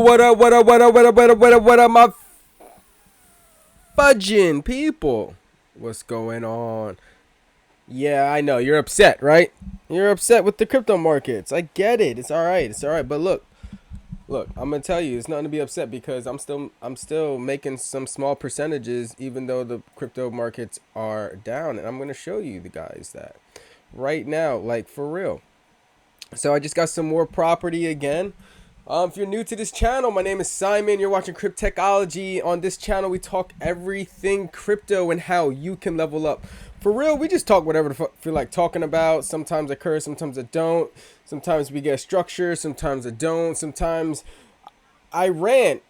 What up, what up, what up, what up, what up, what up, what up, my fudging people? What's going on? Yeah, I know, you're upset, right? You're upset with the crypto markets. I get it. It's alright, it's alright. But look, I'm gonna tell you, it's nothing to be upset because I'm still making some small percentages even though the crypto markets are down. And I'm gonna show you the guys that right now, like for real. So I just got some more property again. If you're new to this channel, my name is Simon. You're watching Cryptechology. On this channel, we talk everything crypto and how you can level up. For real, we just talk whatever the fuck feel like talking about. Sometimes I curse, sometimes I don't. Sometimes we get structure, sometimes I don't. Sometimes I rant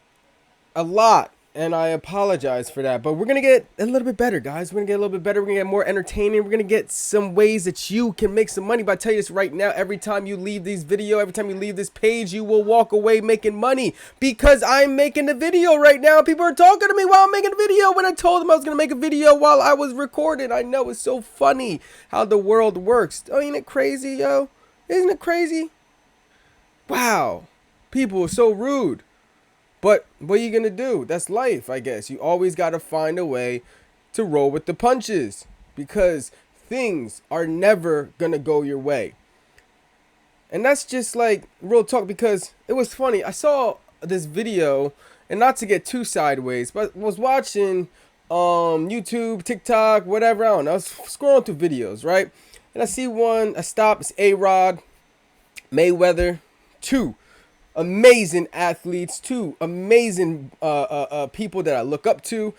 a lot, and I apologize for that. But we're gonna get a little bit better, guys. We're gonna get a little bit better. We're gonna get more entertaining. We're gonna get some ways that you can make some money. But I tell you this right now, every time you leave these video, every time you leave this page, you will walk away making money because I'm making the video right now. People are talking to me while I'm making a video when I told them I was gonna make a video while I was recording. I know, it's so funny how the world works. Oh, ain't it crazy, yo? Isn't it crazy? Wow, people are so rude. But what are you going to do? That's life, I guess. You always got to find a way to roll with the punches because things are never going to go your way. And that's just like real talk because it was funny. I saw this video, and not to get too sideways, but was watching YouTube, TikTok, whatever. I don't know. I was scrolling through videos, right? And I see one, I stop, it's A-Rod, Mayweather, two amazing athletes, two amazing people that I look up to,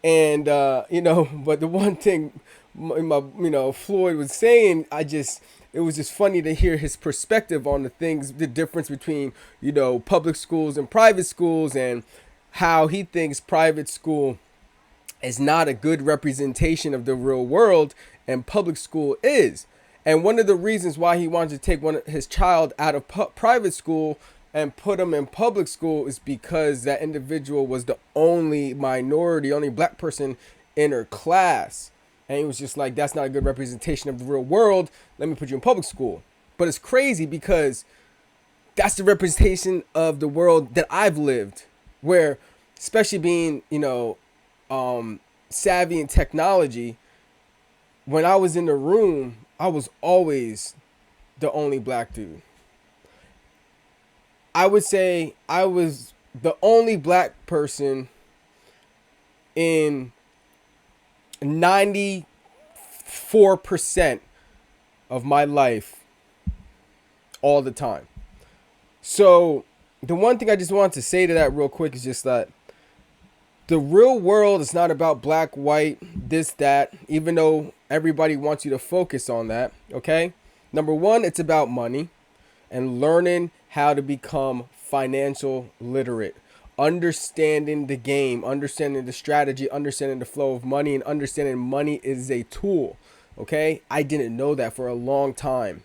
and but the one thing Floyd was saying, it was just funny to hear his perspective on the things, the difference between public schools and private schools, and how he thinks private school is not a good representation of the real world and public school is. And one of the reasons why he wanted to take his child out of private school and put him in public school is because that individual was the only minority, only black person in her class. And he was just like, that's not a good representation of the real world. Let me put you in public school. But it's crazy because that's the representation of the world that I've lived, where, especially being, savvy in technology, when I was in the room, I was always the only black dude. I would say I was the only black person in 94% of my life all the time. So the one thing I just want to say to that real quick is just that the real world is not about black, white, this, that, even though everybody wants you to focus on that, okay? Number one, it's about money and learning how to become financial literate, understanding the game, understanding the strategy, understanding the flow of money, and understanding money is a tool, okay? I didn't know that for a long time.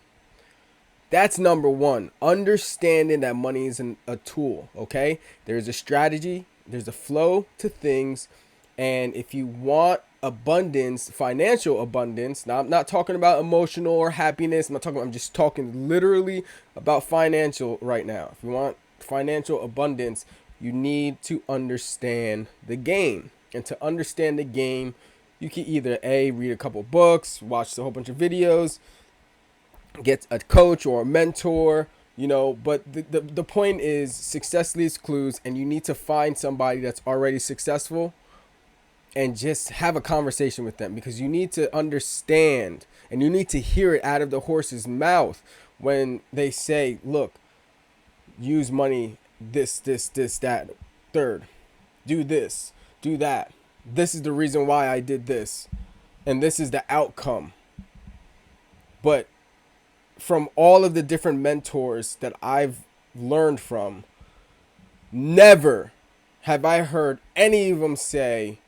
That's number one, understanding that money is a tool, okay? There's a strategy, there's a flow to things, and if you want abundance, financial abundance, now I'm not talking about emotional or happiness, I'm just talking literally about financial right now. If you want financial abundance, you need to understand the game. And to understand the game, you can either read a couple books, watch a whole bunch of videos, get a coach or a mentor, but the point is success leaves clues, and you need to find somebody that's already successful and just have a conversation with them, because you need to understand and you need to hear it out of the horse's mouth when they say, look, use money, this, that, third, do this, do that. This is the reason why I did this, and this is the outcome. But from all of the different mentors that I've learned from, never have I heard any of them say,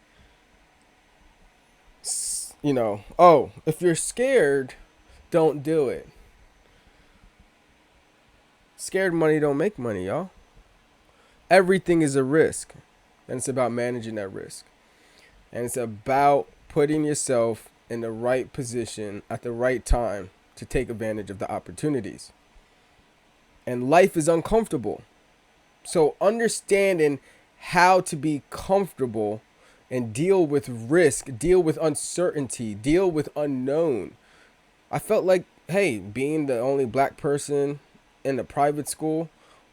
oh, if you're scared, don't do it. Scared money don't make money, y'all. Everything is a risk, and it's about managing that risk. And it's about putting yourself in the right position at the right time to take advantage of the opportunities. And life is uncomfortable. So understanding how to be comfortable and deal with risk, deal with uncertainty, deal with unknown. I felt like, hey, being the only black person in a private school,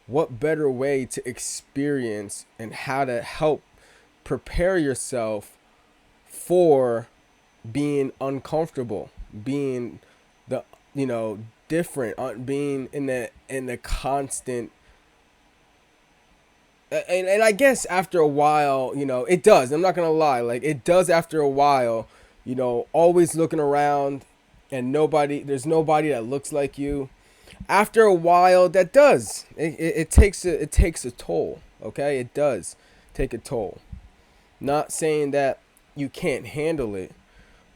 what better way to experience and how to help prepare yourself for being uncomfortable, being the different, being in the constant. And I guess after a while, it does. I'm not gonna lie, like it does after a while. Always looking around, and there's nobody that looks like you. After a while, that does. It takes a toll. Okay, it does take a toll. Not saying that you can't handle it,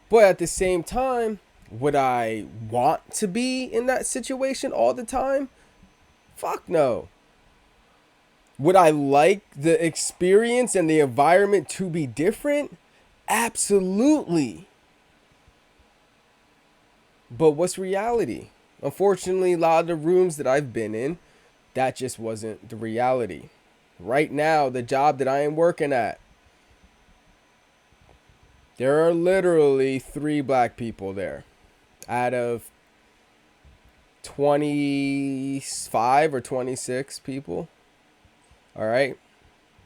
but at the same time, would I want to be in that situation all the time? Fuck no. Would I like the experience and the environment to be different? Absolutely. But what's reality? Unfortunately, a lot of the rooms that I've been in, that just wasn't the reality. Right now, the job that I am working at, there are literally 3 black people there out of 25 or 26 people. All right.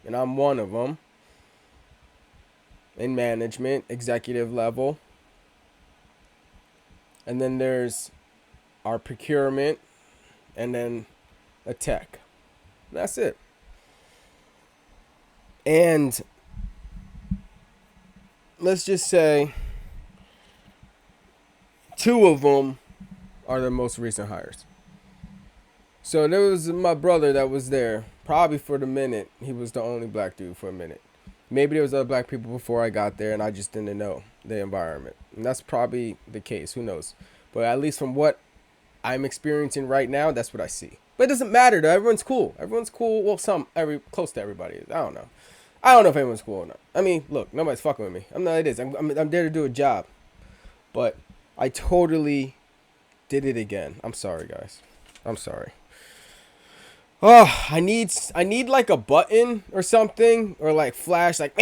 And I'm one of them in management, executive level. And then there's our procurement and then a tech. That's it. And let's just say 2 of them are the most recent hires. So there was my brother that was there. Probably for the minute, he was the only black dude for a minute. Maybe there was other black people before I got there and I just didn't know the environment. And that's probably the case. Who knows? But at least from what I'm experiencing right now, that's what I see. But it doesn't matter though. Everyone's cool. Everyone's cool. Well, close to everybody is. I don't know. I don't know if anyone's cool or not. I mean, look, nobody's fucking with me. I'm not. It is. I'm there to do a job. But I totally did it again. I'm sorry, guys. I'm sorry. Oh, I need like a button or something, or like flash, like,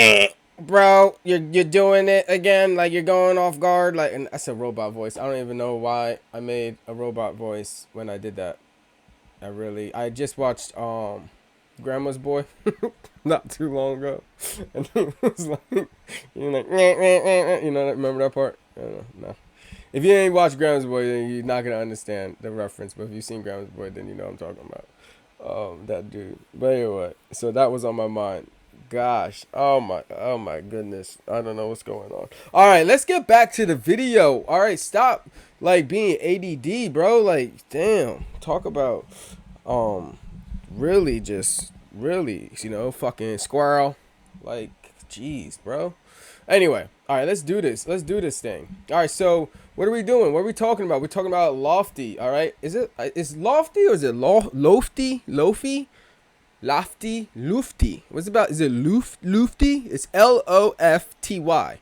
bro, you're doing it again, like you're going off guard, like, and that's a robot voice. I don't even know why I made a robot voice when I did that. I just watched Grandma's Boy not too long ago, and it was like, remember that part? I don't know, no. If you ain't watched Grandma's Boy, then you're not gonna understand the reference. But if you've seen Grandma's Boy, then you know what I'm talking about. That dude. But anyway, so that was on my mind. Gosh, oh my goodness, I don't know what's going on. All right, let's get back to the video. All right, stop like being ADD, bro. Like, damn, talk about really fucking squirrel. Like, jeez, bro. Anyway, all right, let's do this. Let's do this thing. All right, so what are we doing? What are we talking about? We're talking about lofty. All right, is lofty or is it lofty? Lofty? Lofty? Lufty? What's it about? Is it lufty? It's LOFTY.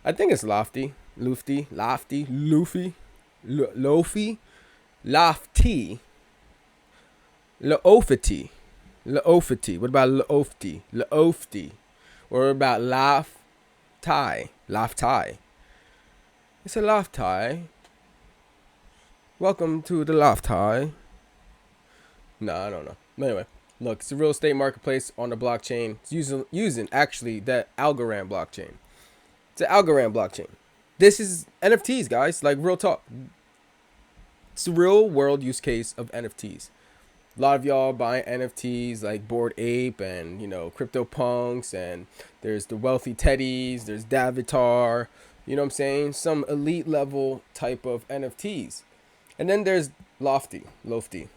I think it's lofty. Lufty. Lofty. Loofy. Lofi. Lofty. Loofity. Loofity. What about loofty? Loofty. Or about laugh? Tie. Laugh tie. It's a laugh tie. Welcome to the laugh tie. No, I don't know. Anyway, look, it's a real estate marketplace on the blockchain. It's using actually that Algorand blockchain. It's an Algorand blockchain. This is NFTs, guys. Like, real talk. It's a real world use case of NFTs. A lot of y'all buying NFTs like Bored Ape and, CryptoPunks, and there's the Wealthy Teddies, there's Davitar, you know what I'm saying? Some elite level type of NFTs. And then there's Lofty, Loofty,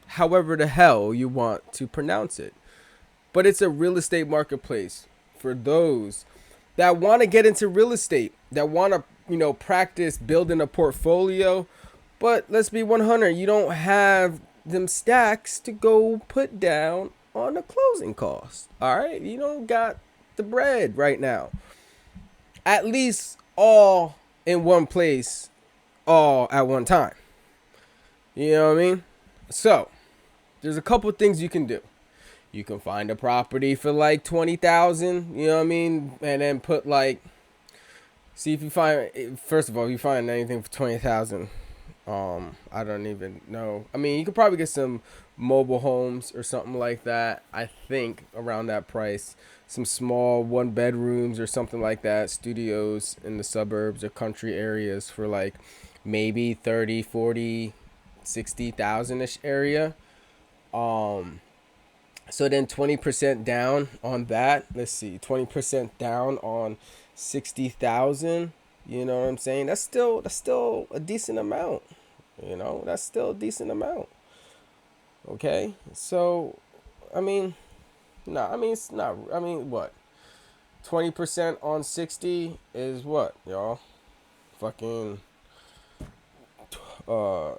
however the hell you want to pronounce it. But it's a real estate marketplace for those that want to get into real estate, that want to, practice building a portfolio. But let's be 100, you don't have them stacks to go put down on the closing cost. All right? You don't got the bread right now. At least all in one place, all at one time. You know what I mean? So there's a couple things you can do. You can find a property for like 20,000, you know what I mean, and then put like, see if you find, first of all, if you find anything for 20,000, I don't even know. I mean, you could probably get some mobile homes or something like that. I think around that price, some small one bedrooms or something like that, studios in the suburbs or country areas for like maybe 30, 40, 60,000 ish area. Um, so then 20% down on that. Let's see, 20% down on 60,000. You know what I'm saying? That's still a decent amount. You know, that's still a decent amount. Okay, so I mean, no, I mean it's not. I mean, what? 20% on 60 is what, y'all? Fucking blah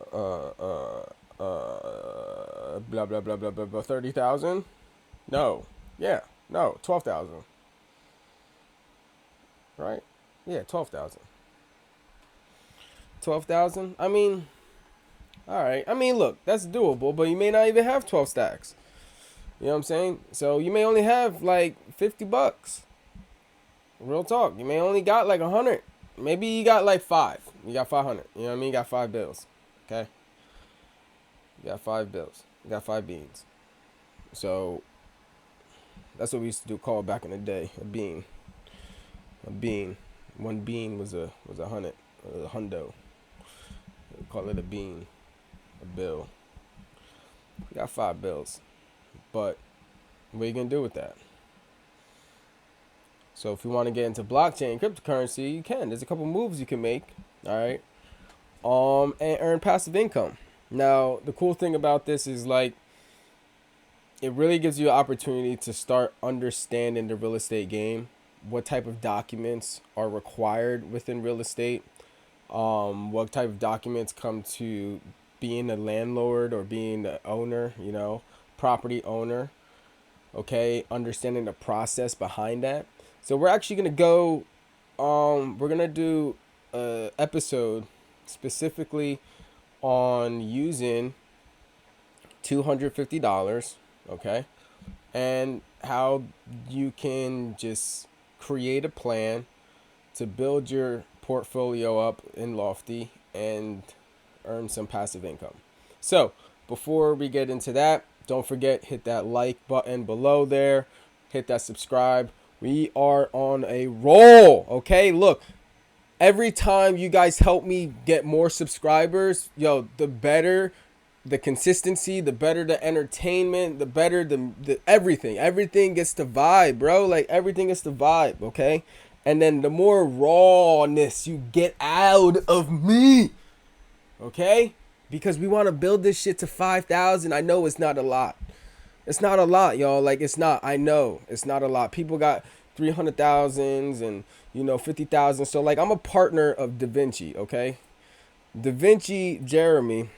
blah blah blah blah blah 30,000. No, yeah, no, 12,000. Right? Yeah, 12,000. 12,000. I mean, all right. I mean, look, that's doable, but you may not even have 12 stacks. You know what I'm saying? So you may only have like $50. Real talk. You may only got like 100. Maybe you got like five. You got 500. You know what I mean? You got 5 bills. Okay? You got 5 bills. You got 5 beans. So that's what we used to do. Call back in the day. A bean. A bean. One bean was a hundred. A hundo. We call it a bean. A bill. You got 5 bills. But what are you gonna do with that? So if you want to get into blockchain cryptocurrency, you can. There's a couple moves you can make. All right. And earn passive income. Now, the cool thing about this is like it really gives you an opportunity to start understanding the real estate game, what type of documents are required within real estate, what type of documents come to being a landlord or being the owner, you know, property owner, okay, understanding the process behind that. So we're actually going to go, we're going to do a episode specifically on using $250, okay, and how you can just create a plan to build your portfolio up in Lofty and earn some passive income. So before we get into that, don't forget, hit that like button below there, hit that subscribe. We are on a roll, okay? Look, every time you guys help me get more subscribers, yo, the better the consistency, the better the entertainment, the better the everything. Everything gets the vibe, bro. Like everything gets the vibe, okay? And then the more rawness you get out of me, okay? Because we want to build this shit to 5,000. I know it's not a lot. It's not a lot, y'all. Like it's not. I know it's not a lot. People got 300,000s and 50,000. So like I'm a partner of Da Vinci, okay? Da Vinci Jeremy.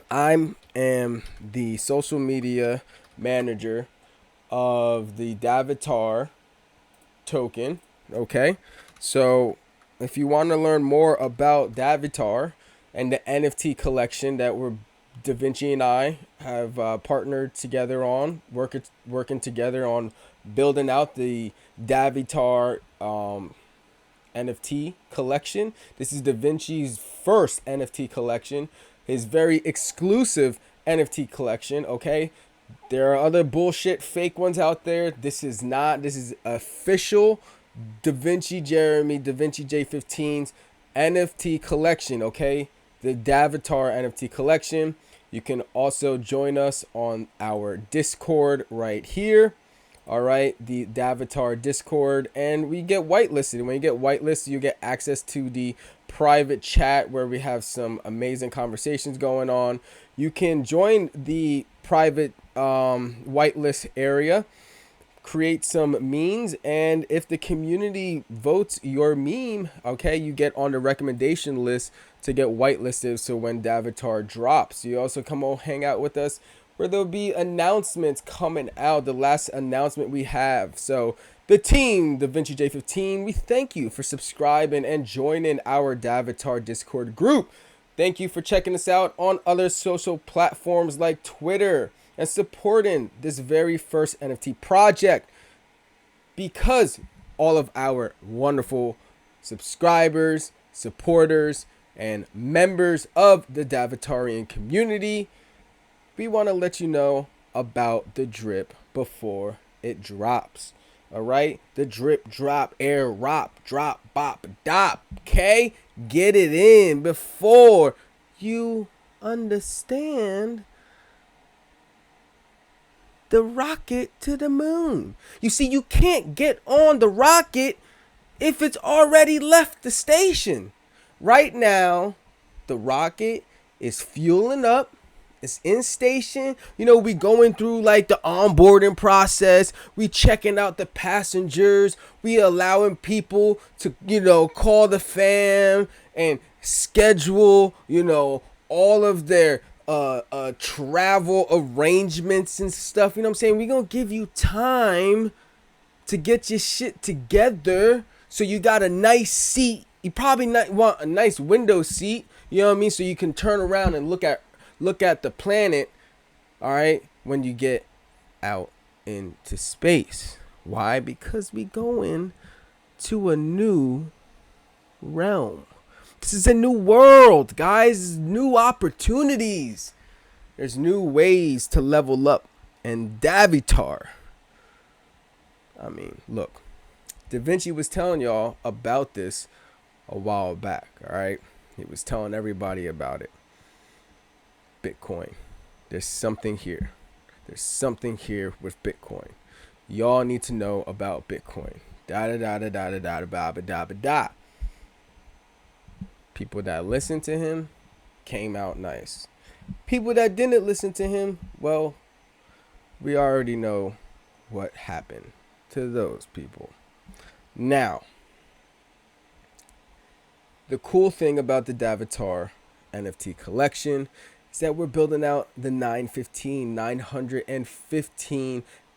I am the social media manager of the Davatar token, okay? So if you want to learn more about Davatar and the NFT collection that Da Vinci and I have partnered together on, working together on building out the Davatar NFT collection. This is Da Vinci's first NFT collection, his very exclusive NFT collection, okay? There are other bullshit fake ones out there. This is not. This is official Da Vinci Jeremy, Da Vinci J15's NFT collection, okay? The Davatar NFT collection. You can also join us on our Discord right here. All right, the Davatar Discord, and we get whitelisted. When you get whitelisted, you get access to the private chat where we have some amazing conversations going on. You can join the private whitelist area, create some memes, and if the community votes your meme, okay, you get on the recommendation list to get whitelisted. So when Davatar drops, you also come on hang out with us, where there'll be announcements coming out. The last announcement we have. So the team, Da Vinci J15, we thank you for subscribing and joining our Davatar Discord group. Thank you for checking us out on other social platforms like Twitter and supporting this very first NFT project, because all of our wonderful subscribers, supporters, and members of the Davatarian community, we want to let you know about the drip before it drops. All right, the drip, drop, air, drop, bop, dop. Okay, get it in before you understand the rocket to the moon. You see, you can't get on the rocket if it's already left the station. Right now, the rocket is fueling up. It's in station. You know, we going through like the onboarding process. We checking out the passengers. We allowing people to, you know, call the fam and schedule, you know, all of their travel arrangements and stuff. You know what I'm saying? We gonna give you time to get your shit together. So you got a nice seat. You probably not want a nice window seat. You know what I mean? So you can turn around and look at the planet, all right, when you get out into space. Why? Because we going to a new realm. This is a new world, guys. New opportunities. There's new ways to level up. And Davitar, I mean, look, Da Vinci was telling y'all about this a while back, all right? He was telling everybody about it. Bitcoin. There's something here. There's something here with Bitcoin. Y'all need to know about Bitcoin. Da. People that listened to him came out nice. People that didn't listen to him, well, we already know what happened to those people. Now, the cool thing about the Davitar NFT collection is that we're building out the 915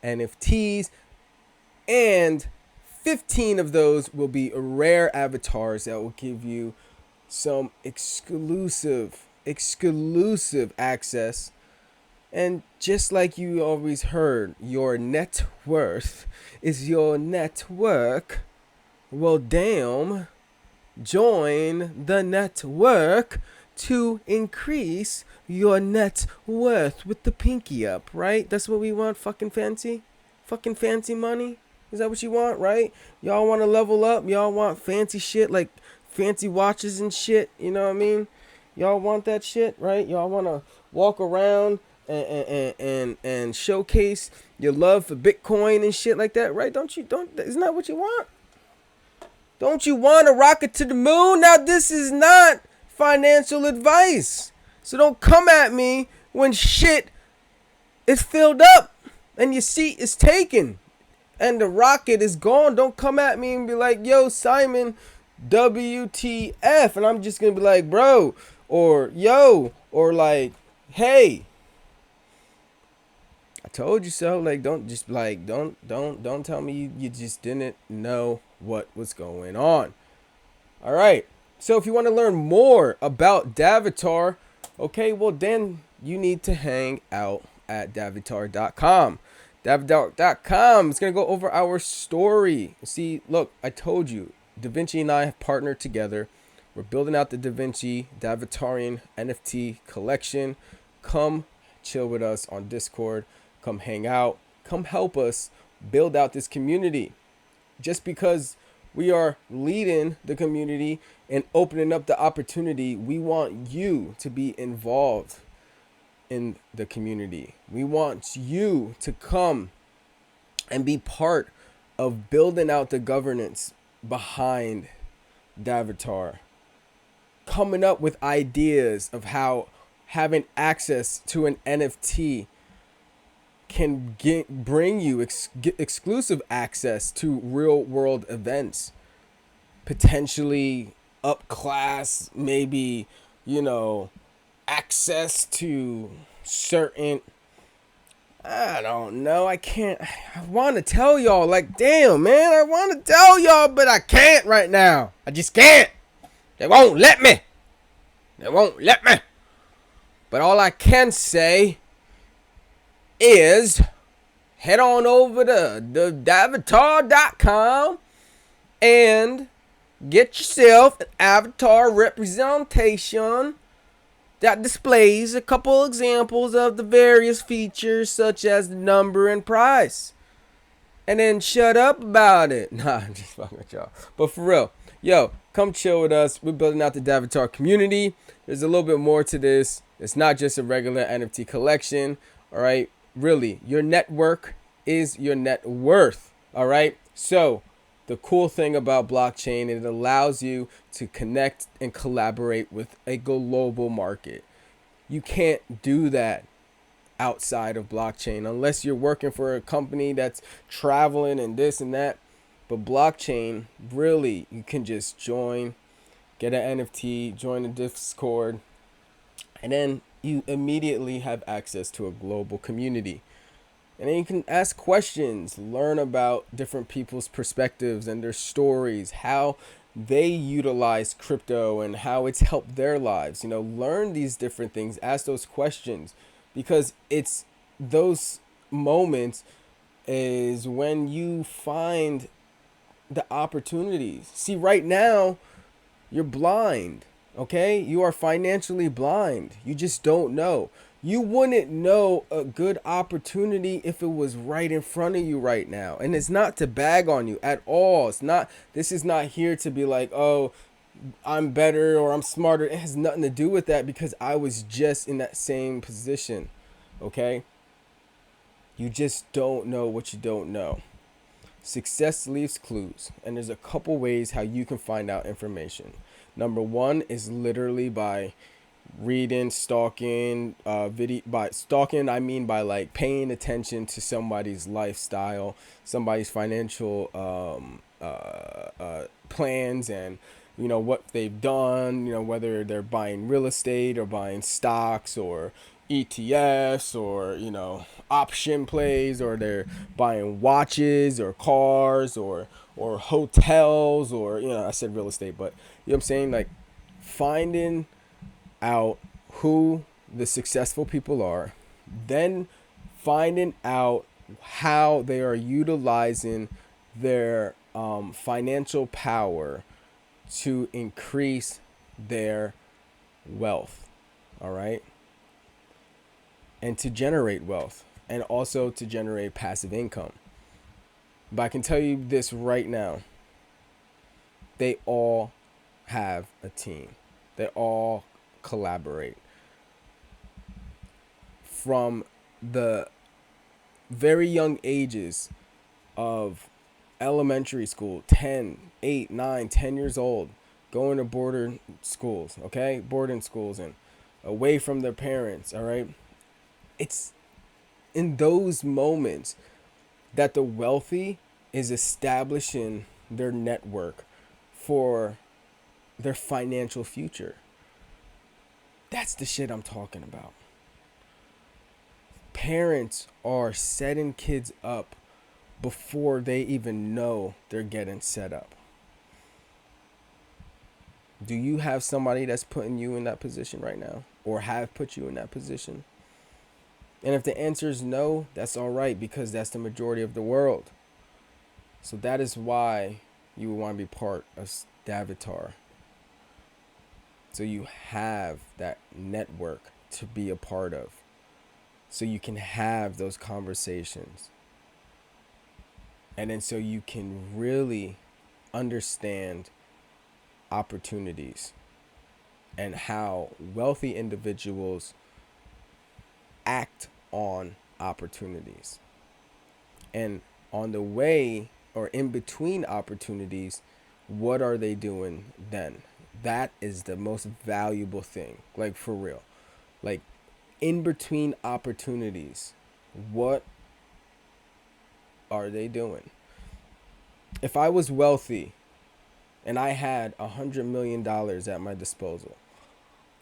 NFTs, and 15 of those will be rare avatars that will give you some exclusive access. And just like you always heard, your net worth is your network. Well, damn, join the network to increase your net worth with the pinky up, right? That's what we want. Fucking fancy money. Is that what you want, right? Y'all want to level up. Y'all want fancy shit like fancy watches and shit. You know what I mean? Y'all want that shit, right? Y'all want to walk around and showcase your love for Bitcoin and shit like that, right? Isn't that what you want? Don't you want a rocket to the moon? Now, this is not financial advice. So don't come at me when shit is filled up and your seat is taken and the rocket is gone. Don't come at me and be like, yo, Simon, WTF. And I'm just going to be like, bro, or yo, or like, hey, I told you so. Like, don't tell me you just didn't know what was going on. All right. So if you want to learn more about Davitar, okay, well then you need to hang out at davitar.com. Davitar.com is going to go over our story. See, look, I told you, Da Vinci and I have partnered together. We're building out the Da Vinci Davatarian NFT collection. Come chill with us on Discord. Come hang out. Come help us build out this community. Just because we are leading the community and opening up the opportunity, we want you to be involved in the community. We want you to come and be part of building out the governance behind Davitar. Coming up with ideas of how having access to an NFT can bring you exclusive access to real world events, potentially up class, maybe, you know, access to certain, I don't know, I want to tell y'all, like, damn, man, I want to tell y'all, but I can't right now. I just can't. They won't let me. They won't let me. But all I can say is head on over to theavatar.com and get yourself an avatar representation that displays a couple examples of the various features such as the number and price. And then shut up about it. Nah, I'm just fucking with y'all. But for real, yo, come chill with us. We're building out the Davatar community. There's a little bit more to this. It's not just a regular NFT collection. All right. Really, your network is your net worth. All right. So the cool thing about blockchain, it allows you to connect and collaborate with a global market. You can't do that outside of blockchain unless you're working for a company that's traveling and this and that. But blockchain, really, you can just join, get an NFT, join a Discord, and then you immediately have access to a global community. And then you can ask questions, learn about different people's perspectives and their stories, how they utilize crypto and how it's helped their lives. You know, learn these different things, ask those questions, because it's those moments is when you find the opportunities. See, right now, you're blind, okay? You are financially blind. You just don't know. You wouldn't know a good opportunity if it was right in front of you right now. And it's not to bag on you at all. It's not, this is not here to be like, oh, I'm better or I'm smarter. It has nothing to do with that, because I was just in that same position, okay? You just don't know what you don't know. Success leaves clues, and there's a couple ways how you can find out information. Number one is literally by reading, stalking, by stalking, I mean by like paying attention to somebody's lifestyle, somebody's financial plans, and you know what they've done, you know, whether they're buying real estate or buying stocks or ETFs or, you know, option plays, or they're buying watches or cars or hotels, or, you know, I said real estate, but you know what I'm saying, like finding out who the successful people are, then finding out how they are utilizing their financial power to increase their wealth, all right, and to generate wealth, and also to generate passive income. But I can tell you this right now, they all have a team. They all collaborate. From the very young ages of elementary school, 10, 8, 9, 10 years old, going to boarding schools, okay? Boarding schools, and away from their parents, all right? It's in those moments that the wealthy is establishing their network for their financial future. That's the shit I'm talking about. Parents are setting kids up before they even know they're getting set up. Do you have somebody that's putting you in that position right now, or have put you in that position? And if the answer is no, that's all right, because that's the majority of the world. So that is why you would want to be part of Davatar. So you have that network to be a part of. So you can have those conversations. And then so you can really understand opportunities and how wealthy individuals act on opportunities. And on the way or in between opportunities, what are they doing then? That is the most valuable thing. Like, for real. Like, in between opportunities, what are they doing? If I was wealthy and I had $100 million at my disposal,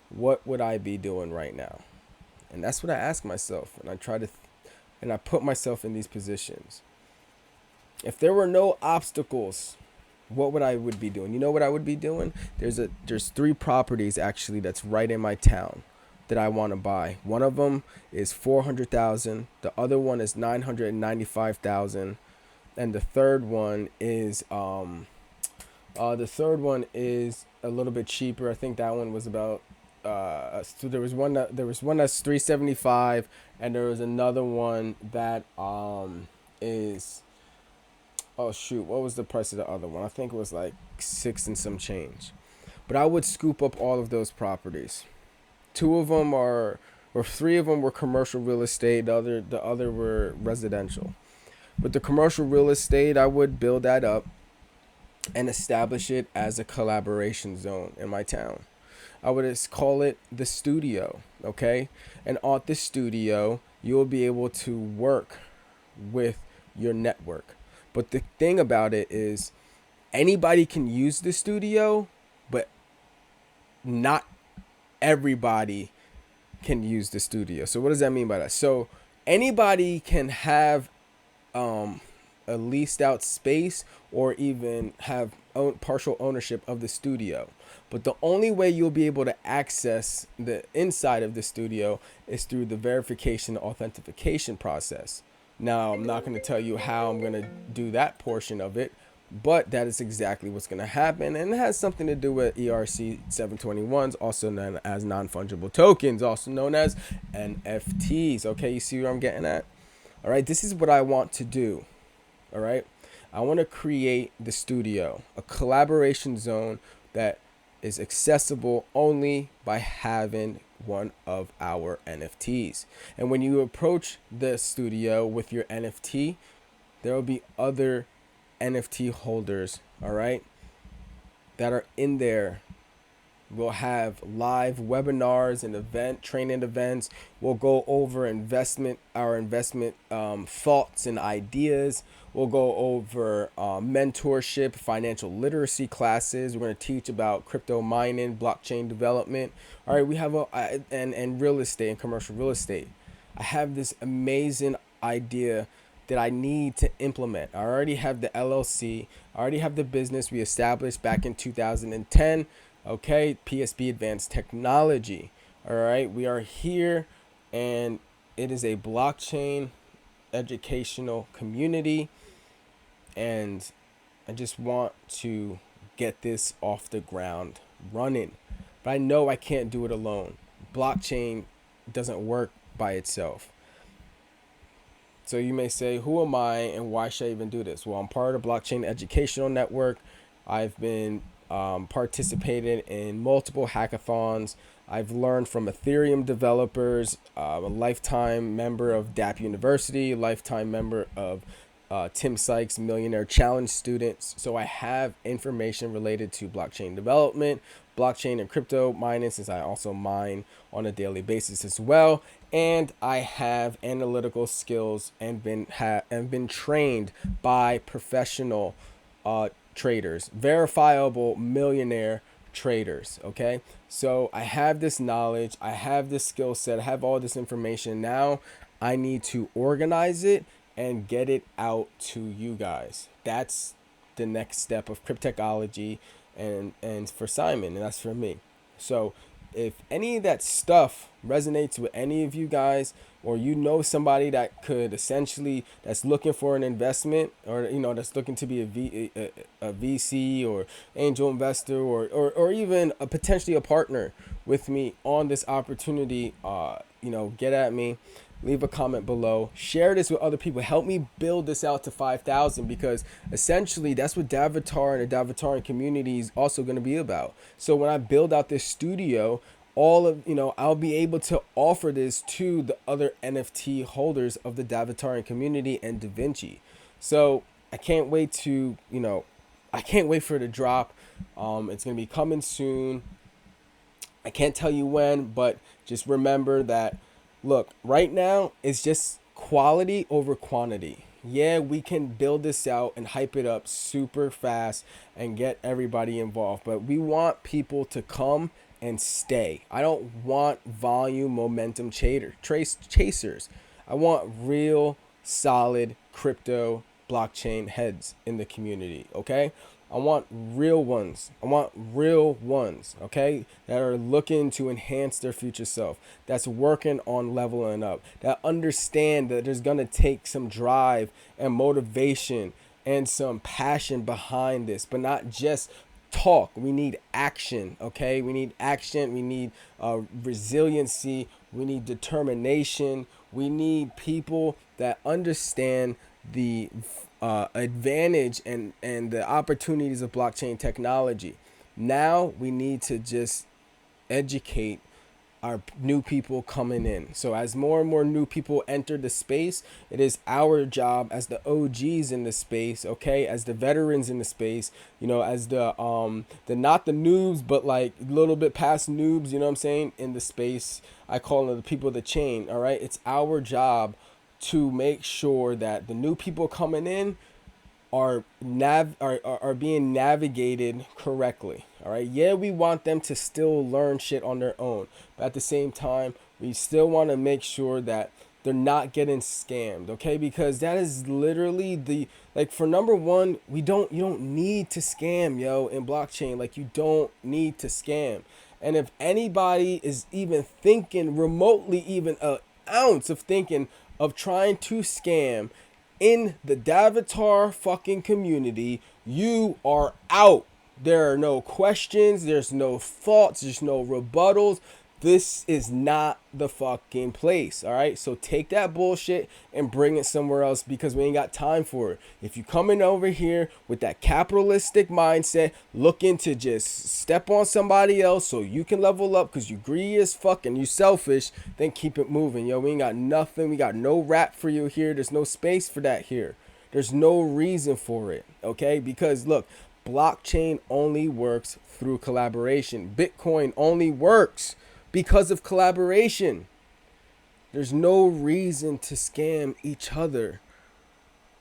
what would I be doing right now? And that's what I ask myself, and I try to and I put myself in these positions. If there were no obstacles what would I would be doing? You know what I would be doing? There's three properties actually that's right in my town that I want to buy. One of them is 400,000. The other one is 995,000, and the third one is a little bit cheaper. I think that one was about so there was one that's 375, and there was another one that is, oh shoot, what was the price of the other one? I think it was like 6 and some change. But I would scoop up all of those properties. Two of them are, or three of them were commercial real estate. The other were residential. But the commercial real estate, I would build that up and establish it as a collaboration zone in my town. I would just call it the studio, okay? And at the studio, you'll be able to work with your network. But the thing about it is, anybody can use the studio, but not everybody can use the studio. So what does that mean by that? So anybody can have a leased out space or even have partial ownership of the studio. But the only way you'll be able to access the inside of the studio is through the verification authentication process. Now, I'm not going to tell you how I'm going to do that portion of it, but that is exactly what's going to happen. And it has something to do with ERC 721s, also known as non-fungible tokens, also known as NFTs. Okay, you see where I'm getting at? All right, this is what I want to do. All right, I want to create the studio, a collaboration zone that is accessible only by having one of our NFTs. And when you approach the studio with your NFT, there will be other NFT holders, all right, that are in there. We'll have live webinars and training events. We'll go over our investment thoughts and ideas. We'll go over mentorship, financial literacy classes. We're going to teach about crypto mining, blockchain development. All right, we have and real estate and commercial real estate. I have this amazing idea that I need to implement. I already have the LLC. I already have the business we established back in 2010. Okay, PSB Advanced Technology. All right, we are here, and it is a blockchain educational community, and I just want to get this off the ground running. But I know I can't do it alone. Blockchain doesn't work by itself. So you may say, who am I and why should I even do this? Well, I'm part of the Blockchain Educational Network. I've been participated in multiple hackathons. I've learned from Ethereum developers, a lifetime member of DAP University, lifetime member of Tim Sykes Millionaire Challenge students. So I have information related to blockchain development, blockchain and crypto mining, since I also mine on a daily basis as well. And I have analytical skills and been trained by professional traders, verifiable millionaire traders. Okay, so I have this knowledge, I have this skill set, I have all this information. Now I need to organize it and get it out to you guys. That's the next step of cryptechology and for Simon, and that's for me. So if any of that stuff resonates with any of you guys, or you know somebody that could essentially, that's looking for an investment, or that's looking to be a VC or angel investor, or even potentially a partner with me on this opportunity, get at me. Leave a comment below. Share this with other people. Help me build this out to 5,000, because essentially that's what Davatar and the Davatarian community is also going to be about. So when I build out this studio, I'll be able to offer this to the other NFT holders of the Davatarian community and Da Vinci. So I can't wait for it to drop. It's going to be coming soon. I can't tell you when, but just remember that, look, right now it's just quality over quantity. Yeah, we can build this out and hype it up super fast and get everybody involved, but we want people to come and stay. I don't want volume momentum chasers. I want real solid crypto blockchain heads in the community. Okay, I want real ones. I want real ones, okay? That are looking to enhance their future self. That's working on leveling up. That understand that there's going to take some drive and motivation and some passion behind this, but not just talk. We need action, okay? We need action. We need resiliency. We need determination. We need people that understand the advantage and the opportunities of blockchain technology. Now we need to just educate our new people coming in. So as more and more new people enter the space, it is our job as the OGs in the space, okay, as the veterans in the space, as the not the noobs, but like a little bit past noobs, you know what I'm saying, in the space. I call them the people of the chain, all right? It's our job to make sure that the new people coming in are being navigated correctly. All right. Yeah, we want them to still learn shit on their own, but at the same time, we still want to make sure that they're not getting scammed. Okay, because that is literally the like for number one, you don't need to scam, yo, in blockchain. Like you don't need to scam. And if anybody is even thinking remotely, even an ounce of thinking of trying to scam in the Davatar fucking community, you are out. There are no questions, there's no thoughts, there's no rebuttals. This is not the fucking place, all right? So take that bullshit and bring it somewhere else because we ain't got time for it. If you coming over here with that capitalistic mindset, looking to just step on somebody else so you can level up because you greedy as fuck and you selfish, then keep it moving, yo. We ain't got nothing. We got no rap for you here. There's no space for that here. There's no reason for it, okay? Because look, blockchain only works through collaboration. Bitcoin only works because of collaboration. There's no reason to scam each other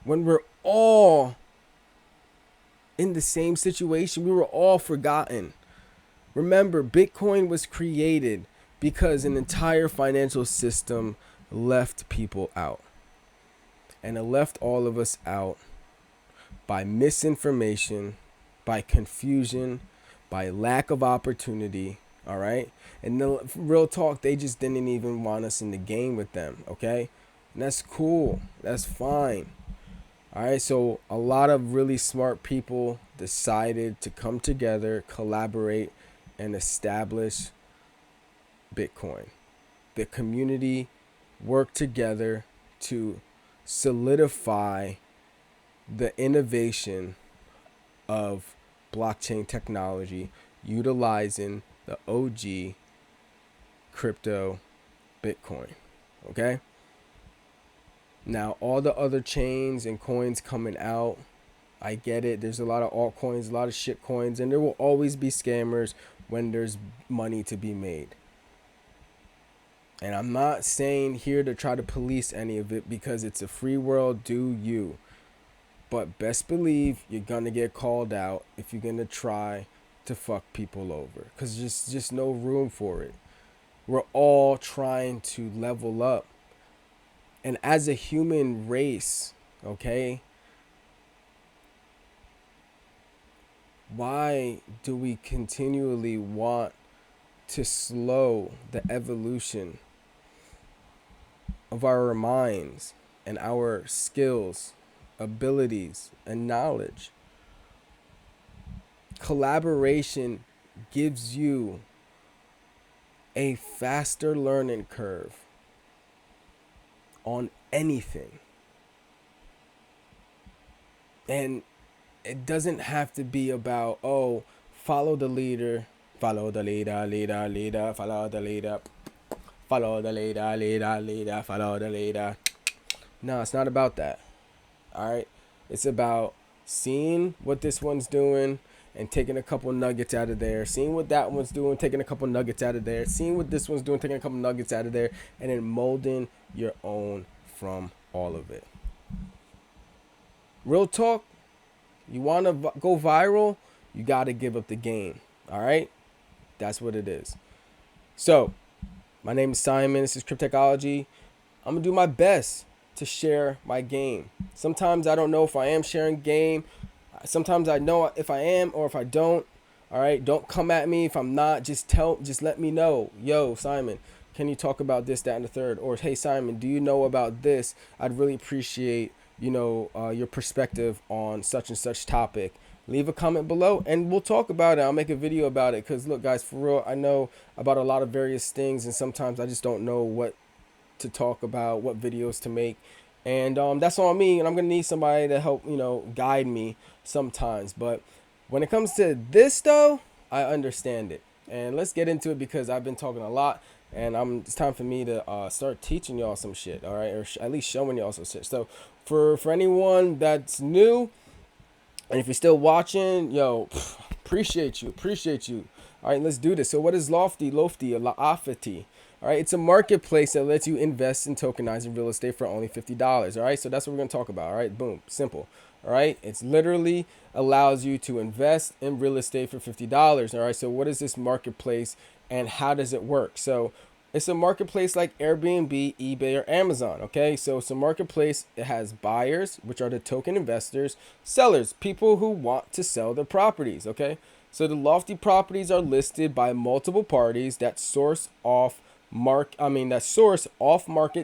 when we're all in the same situation. We were all forgotten. Remember, Bitcoin was created because an entire financial system left people out. And it left all of us out by misinformation, by confusion, by lack of opportunity. All right. And the real talk, they just didn't even want us in the game with them. Okay. And that's cool. That's fine. All right. So a lot of really smart people decided to come together, collaborate, and establish Bitcoin. The community worked together to solidify the innovation of blockchain technology utilizing the OG crypto Bitcoin. Okay. Now all the other chains and coins coming out, I get it. There's a lot of altcoins, a lot of shit coins, and there will always be scammers when there's money to be made. And I'm not saying here to try to police any of it because it's a free world, do you. But best believe you're gonna get called out if you're gonna try to fuck people over, because there's just no room for it. We're all trying to level up, and as a human race, okay, why do we continually want to slow the evolution of our minds and our skills, abilities, and knowledge? Collaboration gives you a faster learning curve on anything. And it doesn't have to be about, oh, follow the leader, follow the leader, leader, follow the leader, follow the leader, leader, follow the leader. No, it's not about that. All right. It's about seeing what this one's doing and taking a couple nuggets out of there, seeing what that one's doing, taking a couple nuggets out of there, seeing what this one's doing, taking a couple nuggets out of there, and then molding your own from all of it. Real talk, you want to go viral, you got to give up the game. All right? That's what it is. So, my name is Simon. This is Cryptechology. I'm going to do my best to share my game. Sometimes I don't know if I am sharing game. Sometimes I know if I am or if I don't. All right, don't come at me if I'm not. Just let me know. Yo, Simon, can you talk about this, that, and the third? Or hey, Simon, do you know about this? I'd really appreciate your perspective on such and such topic. Leave a comment below and we'll talk about it. I'll make a video about it because look, guys, for real, I know about a lot of various things and sometimes I just don't know what to talk about, what videos to make. And that's on me, and I'm gonna need somebody to help, guide me sometimes. But when it comes to this, though, I understand it. And let's get into it because I've been talking a lot, and it's time for me to start teaching y'all some shit, all right, or at least showing y'all some shit. So, for anyone that's new, and if you're still watching, yo, appreciate you. All right, let's do this. So what is Lofty, Lofty? All right, it's a marketplace that lets you invest in tokenizing real estate for only $50. All right, so that's what we're gonna talk about. All right, boom, simple. All right, it's literally allows you to invest in real estate for $50. All right, so what is this marketplace and how does it work? So it's a marketplace like Airbnb, eBay, or Amazon. Okay, so it's a marketplace. It has buyers, which are the token investors, sellers, people who want to sell their properties. Okay, so the Lofty properties are listed by multiple parties that source off market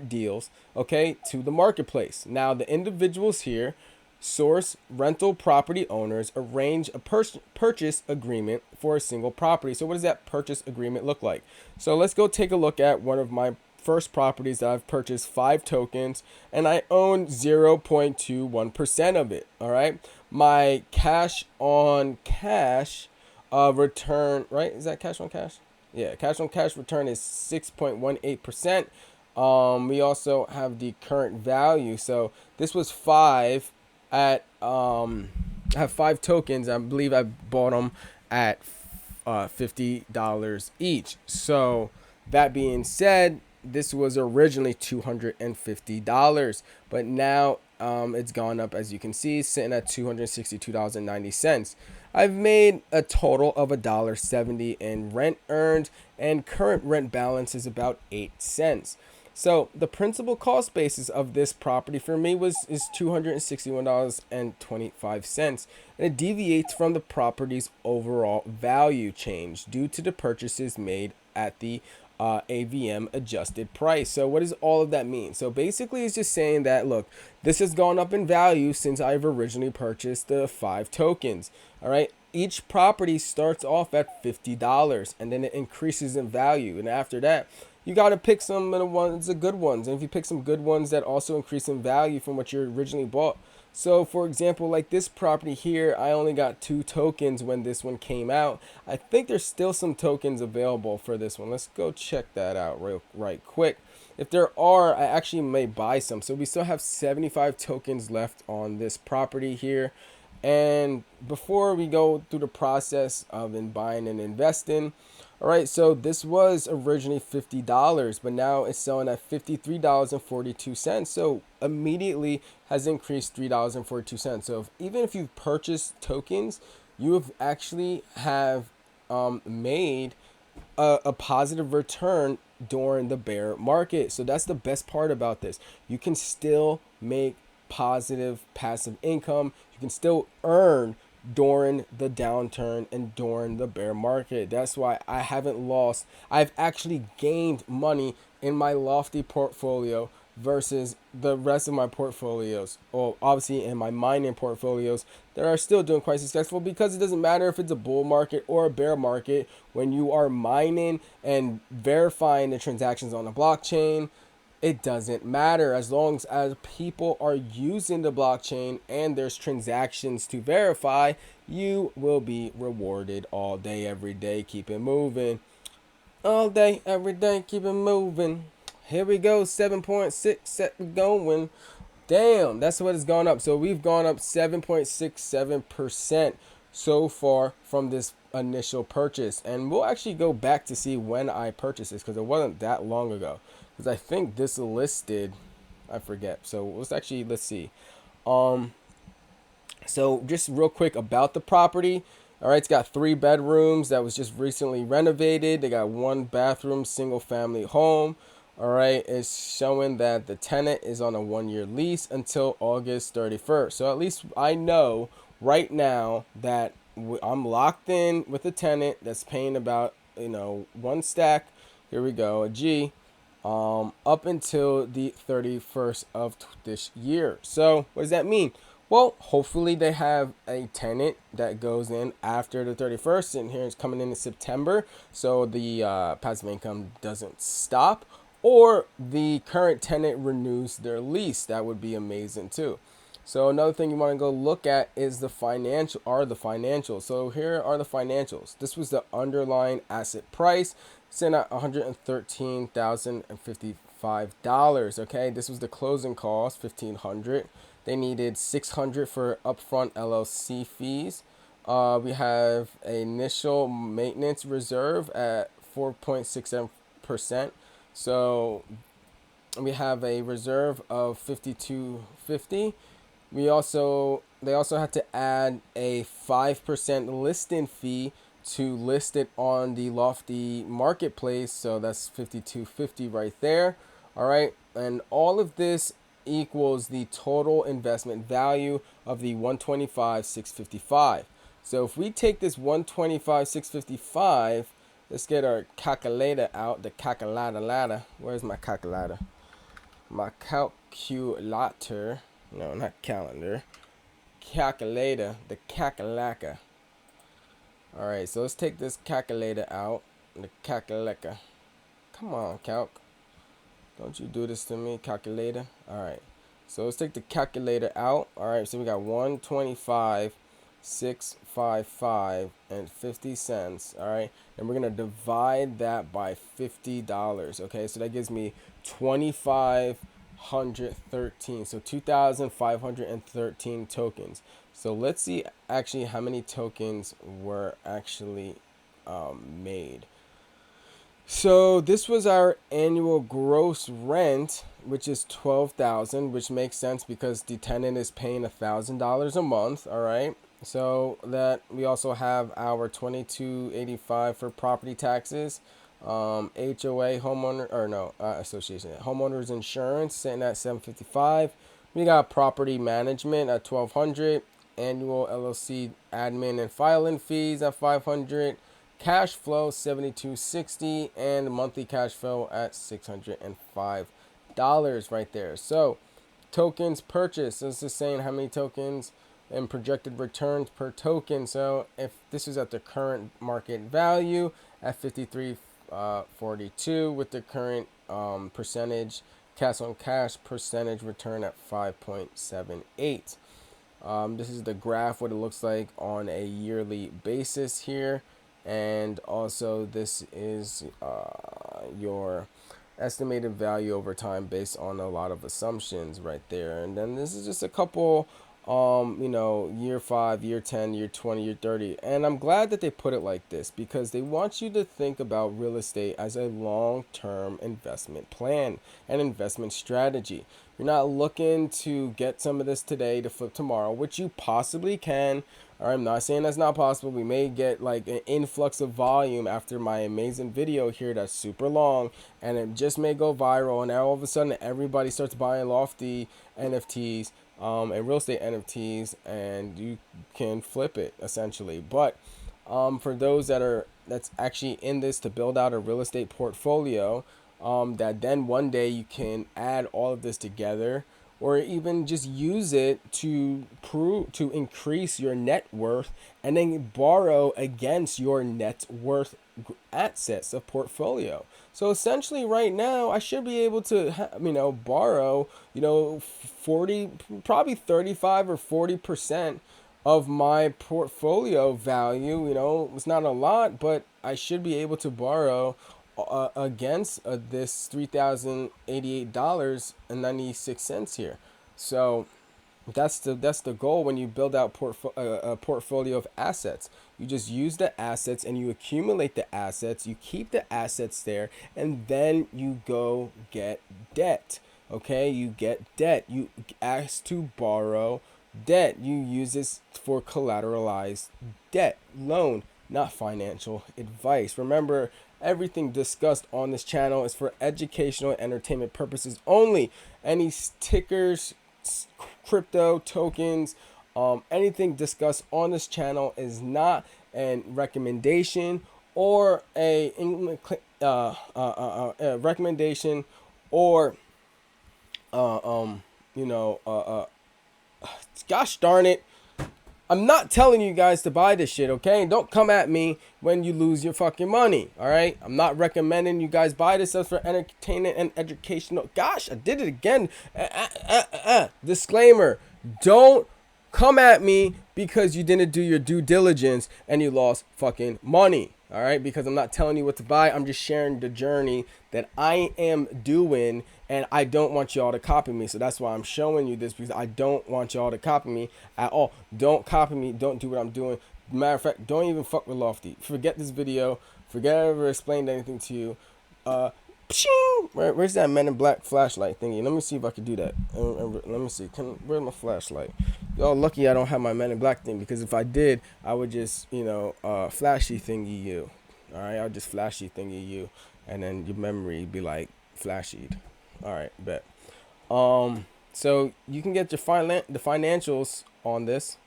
deals, okay, to the marketplace. Now the individuals here source rental property owners arrange a purchase agreement for a single property. So what does that purchase agreement look like? So let's go take a look at one of my first properties that I've purchased 5 tokens and I own 0.21% of it. All right, my cash on cash return, right? Is that cash on cash? Yeah, cash on cash return is 6.18%. We also have the current value. So this was 5 at I have 5 tokens. I believe I bought them at $50 each. So that being said, this was originally $250, but now it's gone up, as you can see, sitting at $262.90. I've made a total of $1.70 in rent earned, and current rent balance is about 8 cents. So the principal cost basis of this property for me is $261.25, and it deviates from the property's overall value change due to the purchases made at the AVM adjusted price. So what does all of that mean? So basically it's just saying that, look, this has gone up in value since I've originally purchased the 5 tokens. All right, each property starts off at $50 and then it increases in value, and after that you got to pick some of the good ones, and if you pick some good ones that also increase in value from what you originally bought. So for example, like this property here, I only got 2 tokens when this one came out. I think there's still some tokens available for this one. Let's go check that out right quick. If there are, I actually may buy some. So we still have 75 tokens left on this property here. And before we go through the process of buying and investing, all right, so this was originally $50, but now it's selling at $53.42. So immediately has increased $3.42. So even if you've purchased tokens, you have actually have made a positive return during the bear market. So that's the best part about this. You can still make positive passive income. You can still earn during the downturn and during the bear market. That's why I haven't lost. I've actually gained money in my Lofty portfolio versus the rest of my portfolios. Well, obviously in my mining portfolios that are still doing quite successful, because it doesn't matter if it's a bull market or a bear market. When you are mining and verifying the transactions on the blockchain, it doesn't matter, as long as people are using the blockchain and there's transactions to verify. You will be rewarded all day, every day. Keep it moving. All day, every day, keep it moving. Here we go, 7.6, set going. Damn, that's what it's gone up. So we've gone up 7.67% so far from this initial purchase. And we'll actually go back to see when I purchased this, because it wasn't that long ago. Because I think this listed, I forget. So let's see. So just real quick about the property. All right, it's got 3 bedrooms that was just recently renovated. They got 1 bathroom, single family home. All right, it's showing that the tenant is on a 1-year lease until August 31st. So at least I know right now that I'm locked in with a tenant that's paying about, one stack. Here we go, a G, up until the 31st of this year. So what does that mean? Well, hopefully they have a tenant that goes in after the 31st, and here it's coming in September, so the passive income doesn't stop, or the current tenant renews their lease. That would be amazing too. So another thing you want to go look at is the financials. So here are the financials. This was the underlying asset price, sitting at $113,055. Okay, this was the closing cost, $1,500. They needed $600 for upfront LLC fees. We have an initial maintenance reserve at 4.67%. So we have a reserve of 5250. They also had to add a 5% listing fee to list it on the Lofty marketplace. So that's 5250 right there. All right, and all of this equals the total investment value of the 125,655. So if we take this 125,655, let's get our calculator out. The calculator. Where's my calculator? My calculator. No, not calendar. Calculator. The calculator. All right, so let's take this calculator out. The calculator. Come on, calc. Don't you do this to me, calculator. All right, so let's take the calculator out. All right, so we got 125,655 and 50 cents. All right, and we're gonna divide that by $50. Okay, so that gives me 2,513. So 2,513 tokens. So let's see actually how many tokens were actually made. So this was our annual gross rent, which is 12,000, which makes sense because the tenant is paying $1,000 a month. All right. So that we also have our 2285 for property taxes, HOA association homeowners insurance sitting at 755. We got property management at 1,200, annual LLC admin and filing fees at 500. Cash flow 7260, and monthly cash flow at $605 right there. So tokens purchased, this is saying how many tokens and projected returns per token. So if this is at the current market value at 53.42 with the current percentage cash on cash percentage return at 5.78. This is the graph, what it looks like on a yearly basis here. And also this is your estimated value over time based on a lot of assumptions right there. And then this is just a couple year 5, year 10, year 20, year 30. And I'm glad that they put it like this because they want you to think about real estate as a long-term investment plan and investment strategy. You're not looking to get some of this today to flip tomorrow, which you possibly can. I'm not saying that's not possible. We may get like an influx of volume after my amazing video here that's super long, and it just may go viral, and now all of a sudden everybody starts buying Lofty NFTs and real estate NFTs, and you can flip it essentially. But for those that's actually in this to build out a real estate portfolio, that then one day you can add all of this together, or even just use it to increase your net worth and then borrow against your net worth assets of portfolio. So essentially right now I should be able to borrow 40, probably 35 or 40% of my portfolio value. It's not a lot, but I should be able to borrow against this $3,088.96 here. So that's the goal when you build out a portfolio of assets. You just use the assets and you accumulate the assets. You keep the assets there, and then you go get debt. Okay, you get debt. You ask to borrow debt. You use this for collateralized debt, loan, not financial advice. Remember, everything discussed on this channel is for educational and entertainment purposes only. Any tickers, crypto tokens, Anything discussed on this channel is not a recommendation or a recommendation or uh, um, you know, gosh darn it, I'm not telling you guys to buy this shit, okay? And don't come at me when you lose your fucking money, all right? I'm not recommending you guys buy this stuff for entertainment and educational. Gosh, I did it again. Disclaimer, don't come at me because you didn't do your due diligence and you lost fucking money, all right? Because I'm not telling you what to buy. I'm just sharing the journey that I am doing, and I don't want y'all to copy me. So that's why I'm showing you this, because I don't want y'all to copy me at all. Don't copy me. Don't do what I'm doing. Matter of fact, don't even fuck with Lofty. Forget this video. Forget I ever explained anything to you. Where's that Men in Black flashlight thingy? Let me see if I can do that. Let me see. Where's my flashlight? Y'all lucky I don't have my Men in Black thing, because if I did, I would just, flashy thingy you. All right, I'll just flashy thingy you, and then your memory be like flashied. All right, bet. So you can get your the financials on this.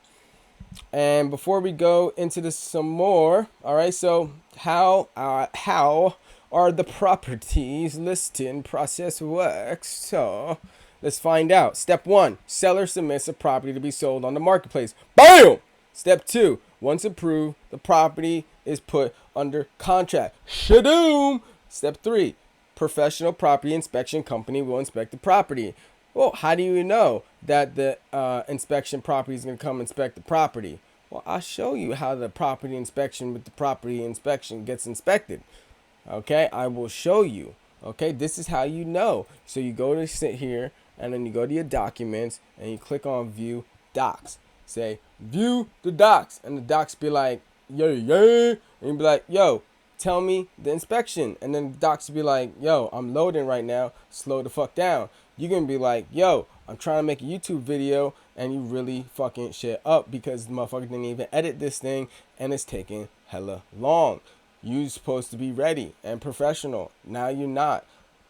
And before we go into this some more, all right. So how are the properties listing process works? So let's find out. Step 1: seller submits a property to be sold on the marketplace. Bam. Step 2: once approved, the property is put under contract. Shadoom. Step 3: professional property inspection company will inspect the property. Well, how do you know that the inspection property is going to come inspect the property? Well, I'll show you how the property inspection with the property inspection gets inspected. Okay, I will show you. Okay, this is how you know. So you go to sit here, and then you go to your documents, and you click on view docs. Say view the docs, and the docs be like, yeah, and you be like, yo, tell me the inspection. And then the docs be like, yo, I'm loading right now, slow the fuck down. You're gonna be like, yo, I'm trying to make a YouTube video, and you really fucking shit up because the motherfucker didn't even edit this thing, and it's taking hella long. You're supposed to be ready and professional. Now you're not.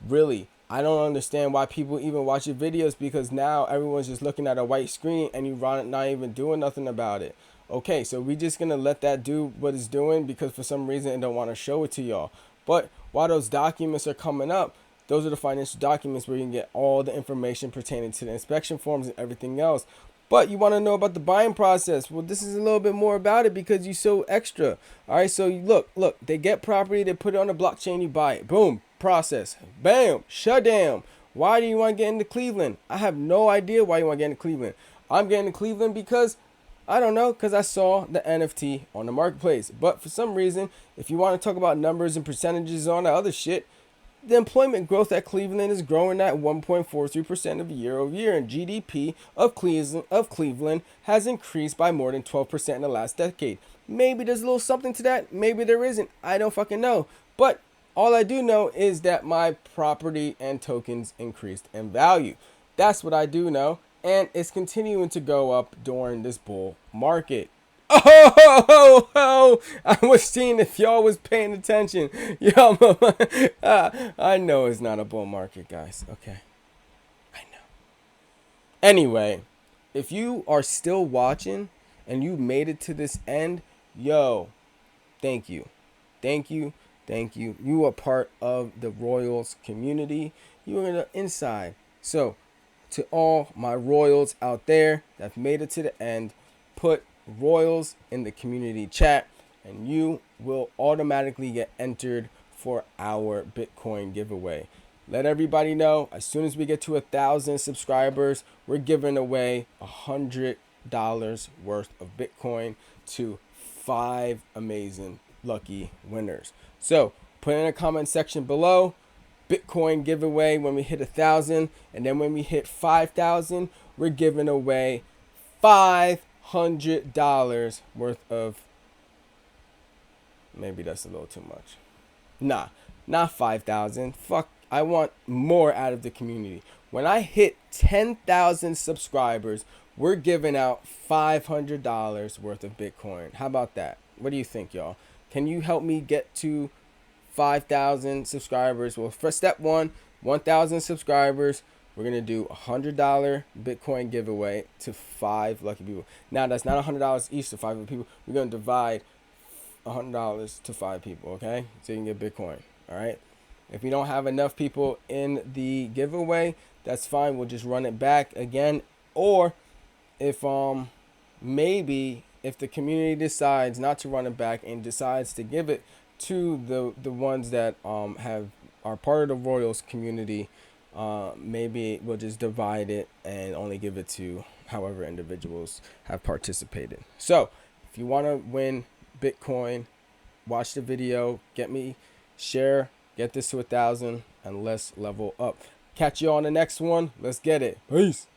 Really, I don't understand why people even watch your videos, because now everyone's just looking at a white screen and you're not even doing nothing about it. Okay, so we just gonna let that do what it's doing because for some reason it don't want to show it to y'all. But while those documents are coming up, those are the financial documents where you can get all the information pertaining to the inspection forms and everything else. But you want to know about the buying process. Well, this is a little bit more about it because you're so extra. All right, so you look, they get property, they put it on the blockchain, you buy it. Boom, process. Bam, shut down. Why do you want to get into Cleveland? I have no idea why you want to get into Cleveland. I'm getting to Cleveland because, I don't know, because I saw the NFT on the marketplace. But for some reason, if you want to talk about numbers and percentages on that other shit, the employment growth at Cleveland is growing at 1.43% of year over year, and GDP of Cleveland has increased by more than 12% in the last decade. Maybe there's a little something to that. Maybe there isn't. I don't fucking know. But all I do know is that my property and tokens increased in value. That's what I do know, and it's continuing to go up during this bull market. Oh, I was seeing if y'all was paying attention. Yo, I know it's not a bull market, guys. Okay, I know. Anyway, if you are still watching and you made it to this end, yo, thank you. You are part of the Royals community. You are the inside. So, to all my Royals out there that made it to the end, put Royals in the community chat and you will automatically get entered for our Bitcoin giveaway. Let everybody know, as soon as we get to 1,000 subscribers, we're giving away $100 worth of Bitcoin to 5 amazing lucky winners. So put in a comment section below, Bitcoin giveaway when we hit 1,000, and then when we hit 5,000, we're giving away $500 worth of, maybe that's a little too much. Nah, not 5,000. Fuck, I want more out of the community. When I hit 10,000 subscribers, we're giving out $500 worth of Bitcoin. How about that? What do you think, y'all? Can you help me get to 5,000 subscribers? Well, for step 1, 1,000 subscribers, we're gonna do $100 Bitcoin giveaway to 5 lucky people. Now that's not $100 each to 5 people. We're gonna divide $100 to 5 people, okay? So you can get Bitcoin. All right. If we don't have enough people in the giveaway, that's fine. We'll just run it back again. Or if maybe if the community decides not to run it back and decides to give it to the ones that are part of the Royals community, maybe we'll just divide it and only give it to however individuals have participated. So if you want to win Bitcoin, watch the video, share, get this to 1,000, and let's level up. Catch you on the next one. Let's get it. Peace.